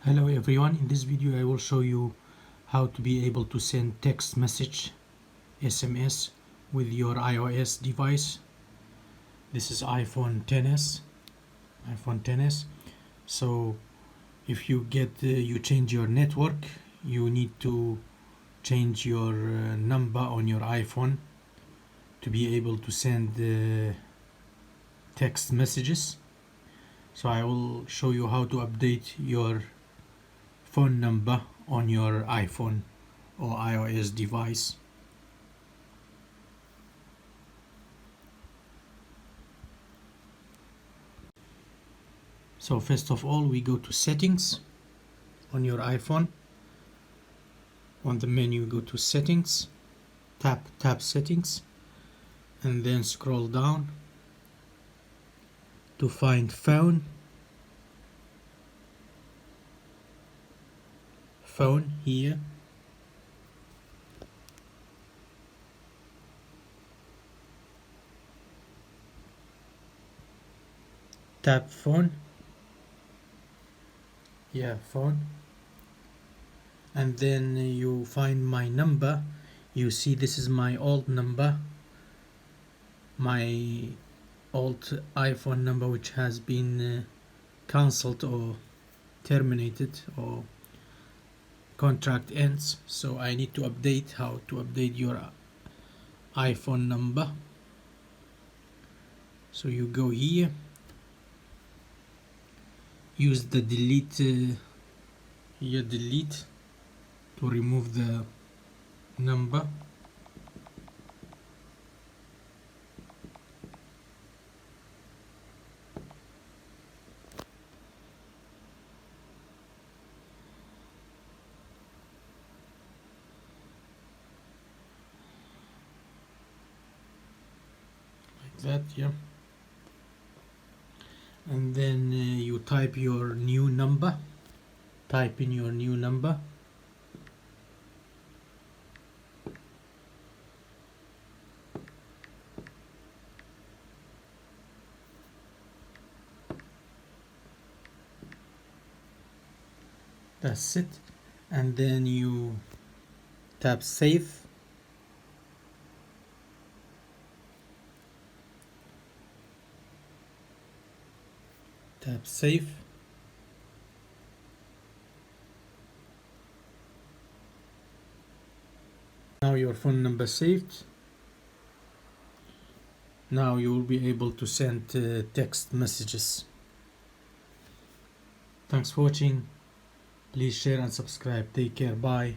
Hello everyone, in this video I will show you how to be able to send text message SMS with your iOS device. This is iPhone 10s. So if you you change your network, you need to change your number on your iPhone to be able to send text messages. So I will show you how to update your phone number on your iPhone or iOS device. So first of all, we go to settings on your iPhone. On the menu, go to settings, tap settings, and then scroll down to find phone here. Tap phone. Phone. And then you find my number. You see this is my old number, my old iPhone number, which has been cancelled or terminated, or contract ends. So I need to update how to update your iPhone number. So you go here, use the delete delete to remove the number. Like that, yeah. And then you type your new number. Type in your new number. That's it. And then you tap save. Tap save. Now your phone number saved. Now you will be able to send text messages. Thanks for watching. Please share and subscribe. Take care. Bye.